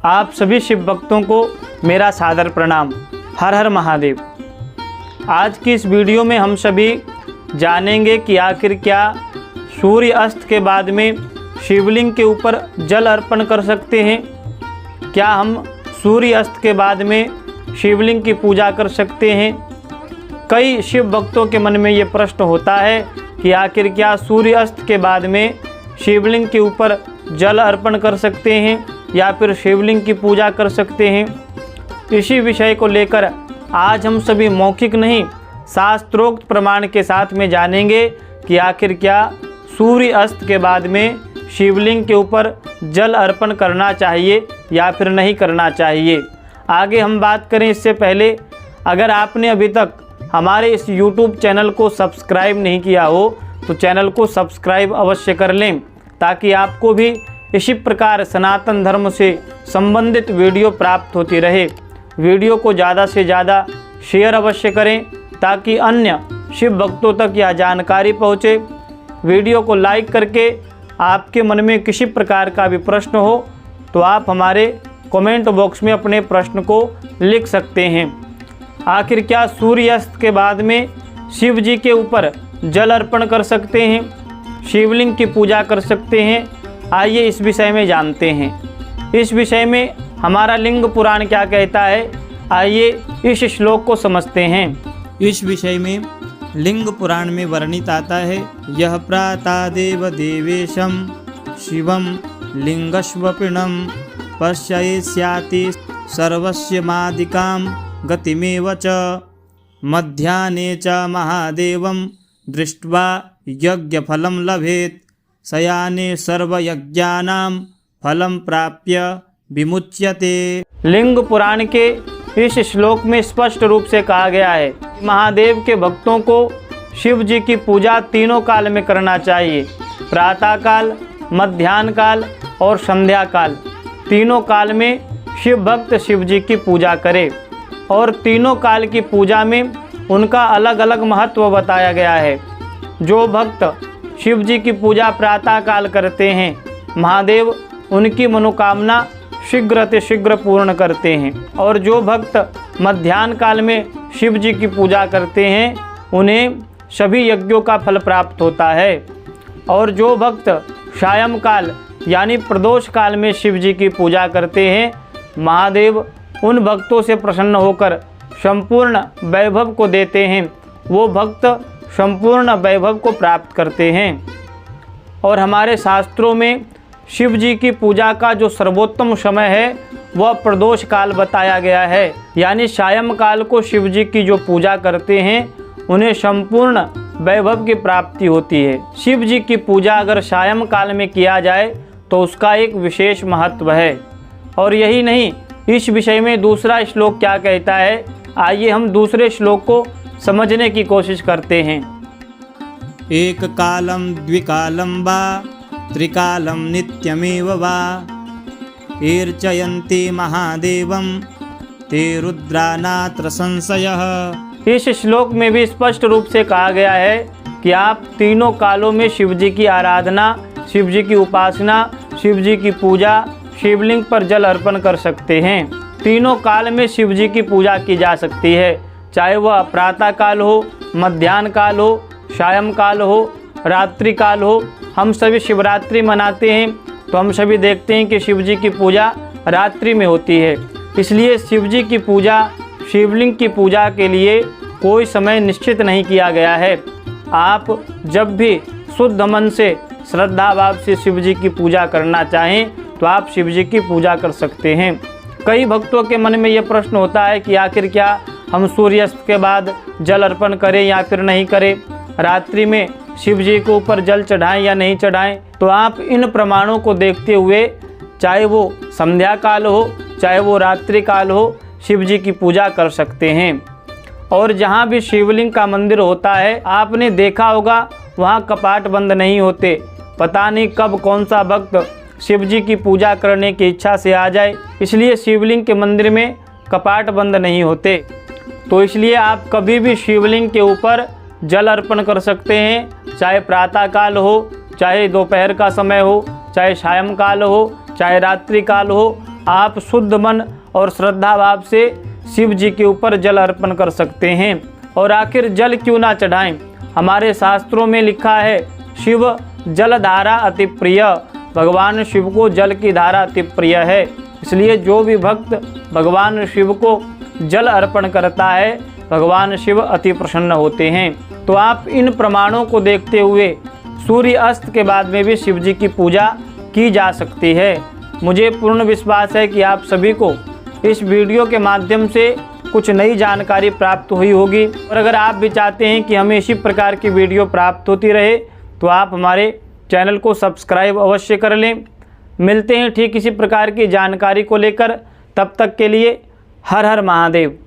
आप सभी शिव भक्तों को मेरा सादर प्रणाम। हर हर महादेव। आज की इस वीडियो में हम सभी जानेंगे कि आखिर क्या सूर्य अस्त के बाद में शिवलिंग के ऊपर जल अर्पण कर सकते हैं। क्या हम सूर्य अस्त के बाद में शिवलिंग की पूजा कर सकते हैं। कई शिव भक्तों के मन में ये प्रश्न होता है कि आखिर क्या सूर्य अस्त के बाद में शिवलिंग के ऊपर जल अर्पण कर सकते हैं या फिर शिवलिंग की पूजा कर सकते हैं। इसी विषय को लेकर आज हम सभी मौखिक नहीं शास्त्रोक्त प्रमाण के साथ में जानेंगे कि आखिर क्या सूर्य अस्त के बाद में शिवलिंग के ऊपर जल अर्पण करना चाहिए या फिर नहीं करना चाहिए। आगे हम बात करें इससे पहले अगर आपने अभी तक हमारे इस YouTube चैनल को सब्सक्राइब नहीं किया हो तो चैनल को सब्सक्राइब अवश्य कर लें ताकि आपको भी इसी प्रकार सनातन धर्म से संबंधित वीडियो प्राप्त होती रहे। वीडियो को ज़्यादा से ज़्यादा शेयर अवश्य करें ताकि अन्य शिव भक्तों तक यह जानकारी पहुँचे। वीडियो को लाइक करके आपके मन में किसी प्रकार का भी प्रश्न हो तो आप हमारे कमेंट बॉक्स में अपने प्रश्न को लिख सकते हैं। आखिर क्या सूर्यास्त के बाद में शिव जी के ऊपर जल अर्पण कर सकते हैं, शिवलिंग की पूजा कर सकते हैं। आइए इस विषय में जानते हैं। इस विषय में हमारा लिंग पुराण क्या कहता है, आइए इस श्लोक को समझते हैं। इस विषय में लिंग पुराण में वर्णित आता है, यह प्रातादेव देवेशम शिवम लिंगस्वपिणम पश्येष्याति सर्वस्य मादिकां गतिमेव च मध्याह्ने च महादेवं दृष्ट्वा यज्ञफलं लभेत शयाने सर्वयज्ञानां फलं प्राप्य विमुच्यते। लिंग पुराण के इस श्लोक में स्पष्ट रूप से कहा गया है महादेव के भक्तों को शिव जी की पूजा तीनों काल में करना चाहिए। प्रातः काल, मध्याह्न काल और संध्या काल, तीनों काल में शिव भक्त शिव जी की पूजा करे और तीनों काल की पूजा में उनका अलग अलग महत्व बताया गया है। जो भक्त शिव जी की पूजा प्रातः काल करते हैं महादेव उनकी मनोकामना शीघ्र से शीघ्र पूर्ण करते हैं और जो भक्त मध्याह्न काल में शिव जी की पूजा करते हैं उन्हें सभी यज्ञों का फल प्राप्त होता है और जो भक्त सायं काल यानी प्रदोष काल में शिव जी की पूजा करते हैं महादेव उन भक्तों से प्रसन्न होकर संपूर्ण वैभव को देते हैं। वो भक्त संपूर्ण वैभव को प्राप्त करते हैं और हमारे शास्त्रों में शिव जी की पूजा का जो सर्वोत्तम समय है वह प्रदोष काल बताया गया है। यानी सायं काल को शिव जी की जो पूजा करते हैं उन्हें संपूर्ण वैभव की प्राप्ति होती है। शिव जी की पूजा अगर सायं काल में किया जाए तो उसका एक विशेष महत्व है। और यही नहीं, इस विषय में दूसरा श्लोक क्या कहता है, आइए हम दूसरे श्लोक को समझने की कोशिश करते हैं। एक कालम द्विकालम वा त्रिकालम नित्यमेव वा ईर्चयन्ति महादेवम ते रुद्रा नात्र संशयः। इस श्लोक में भी स्पष्ट रूप से कहा गया है कि आप तीनों कालों में शिव जी की आराधना, शिव जी की उपासना, शिव जी की पूजा, शिवलिंग पर जल अर्पण कर सकते हैं। तीनों काल में शिव जी की पूजा की जा सकती है, चाहे वह प्रातः काल हो, मध्याह्न काल हो, सायं काल हो, रात्रि काल हो। हम सभी शिवरात्रि मनाते हैं तो हम सभी देखते हैं कि शिव जी की पूजा रात्रि में होती है। इसलिए शिव जी की पूजा, शिवलिंग की पूजा के लिए कोई समय निश्चित नहीं किया गया है। आप जब भी शुद्ध मन से श्रद्धा भाव से शिव जी की पूजा करना चाहें तो आप शिव जी की पूजा कर सकते हैं। कई भक्तों के मन में ये प्रश्न होता है कि आखिर क्या हम सूर्यास्त के बाद जल अर्पण करें या फिर नहीं करें, रात्रि में शिव जी के ऊपर जल चढ़ाएं या नहीं चढ़ाएं। तो आप इन प्रमाणों को देखते हुए चाहे वो संध्या काल हो चाहे वो रात्रि काल हो शिव जी की पूजा कर सकते हैं। और जहाँ भी शिवलिंग का मंदिर होता है आपने देखा होगा वहाँ कपाट बंद नहीं होते। पता नहीं कब कौन सा भक्त शिव जी की पूजा करने की इच्छा से आ जाए, इसलिए शिवलिंग के मंदिर में कपाट बंद नहीं होते। तो इसलिए आप कभी भी शिवलिंग के ऊपर जल अर्पण कर सकते हैं, चाहे प्रातः काल हो, चाहे दोपहर का समय हो, चाहे सायं काल हो, चाहे रात्रि काल हो। आप शुद्ध मन और श्रद्धा भाव से शिव जी के ऊपर जल अर्पण कर सकते हैं। और आखिर जल क्यों ना चढ़ाएं? हमारे शास्त्रों में लिखा है, शिव जल धारा अति प्रिय। भगवान शिव को जल की धारा अति प्रिय है, इसलिए जो भी भक्त भगवान शिव को जल अर्पण करता है भगवान शिव अति प्रसन्न होते हैं। तो आप इन प्रमाणों को देखते हुए सूर्य अस्त के बाद में भी शिव जी की पूजा की जा सकती है। मुझे पूर्ण विश्वास है कि आप सभी को इस वीडियो के माध्यम से कुछ नई जानकारी प्राप्त हुई होगी। और अगर आप भी चाहते हैं कि हमें इसी प्रकार की वीडियो प्राप्त होती रहे तो आप हमारे चैनल को सब्सक्राइब अवश्य कर लें। मिलते हैं ठीक इसी प्रकार की जानकारी को लेकर, तब तक के लिए हर हर महादेव।